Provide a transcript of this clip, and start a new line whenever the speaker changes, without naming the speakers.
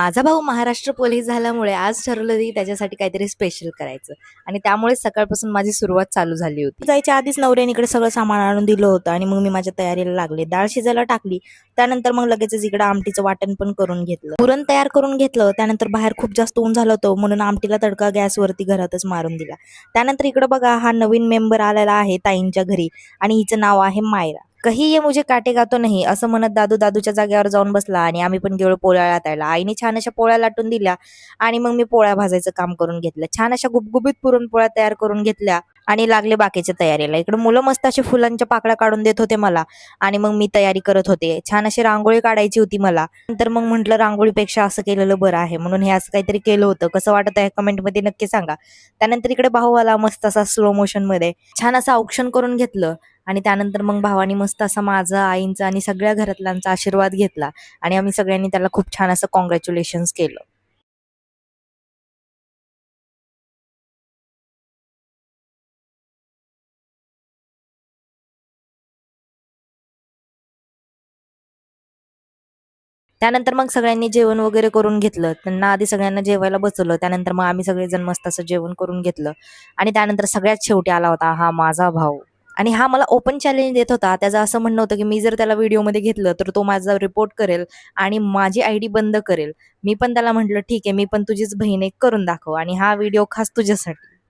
माझा भाऊ महाराष्ट्र पोलीस झाल्यामुळे आज ठरवलं की त्याच्यासाठी काहीतरी स्पेशल करायचं आणि त्यामुळे सकाळपासून माझी सुरुवात चालू झाली होती. जायच्या आधीच नवऱ्याने इकडे सगळं सामान आणून दिलं होतं आणि मग मी माझ्या तयारीला लागले. डाळ शिजायला टाकली, त्यानंतर मग लगेचच इकडे आमटीचं वाटण पण करून घेतलं. पुरण तयार करून घेतलं. त्यानंतर बाहेर खूप जास्त ऊन झालं होतं म्हणून आमटीला तडका गॅसवरती घरातच मारून दिला. त्यानंतर इकडे बघा हा नवीन मेंबर आलेला आहे ताईंच्या घरी आणि हिचं नाव आहे मायरा. कही ये मुझे काटेगा तो नाही असं म्हणत दादू दादूच्या जागेवर जाऊन बसला आणि आम्ही पण गेलो पोळ्या लाटायला. आईने छान अशा पोळ्या लाटून दिल्या आणि मग मी पोळ्या भाजायचं काम करून घेतलं. छान अशा गुबगुबीत पुरणपोळ्या तयार करून घेतल्या आणि लागले बाकीच्या तयारीला. इकडे मुलं मस्त अशा फुलांच्या पाकळ्या काढून देत होते मला आणि मग मी तयारी करत होते. छान अशी रांगोळी काढायची होती मला. नंतर मग म्हटलं रांगोळीपेक्षा असं केलेलं बरं आहे म्हणून हे असं काहीतरी केलं होतं. कसं वाटत आहे कमेंटमध्ये नक्की सांगा. त्यानंतर इकडे भाऊ आला मस्त असा स्लो मोशन मध्ये छान असं औक्षण करून घेतलं आणि त्यानंतर मग भावानी मस्त असा माझा आईंचा आणि सगळ्या घरातल्यांचा आशीर्वाद घेतला आणि आम्ही सगळ्यांनी त्याला खूप छान असं कॉंग्रॅच्युलेशन्स केलं. त्यानंतर मग सगळ्यांनी जेवण वगैरे करून घेतलं. त्यांना आधी सगळ्यांना जेवायला बसवलं. त्यानंतर मग आम्ही सगळेजण मस्त असं जेवण करून घेतलं आणि त्यानंतर सगळ्यात शेवटी आला होता हा माझा भाऊ आणि हा मला ओपन चॅलेंज देत होता. त्याचं असं म्हणणं होतं की मी जर त्याला व्हिडिओमध्ये घेतलं तर तो माझा रिपोर्ट करेल आणि माझी आयडी बंद करेल. मी पण त्याला म्हटलं ठीक आहे, मी पण तुझीच बहीण आहे, करून दाखव आणि हा व्हिडिओ खास तुझ्यासाठी.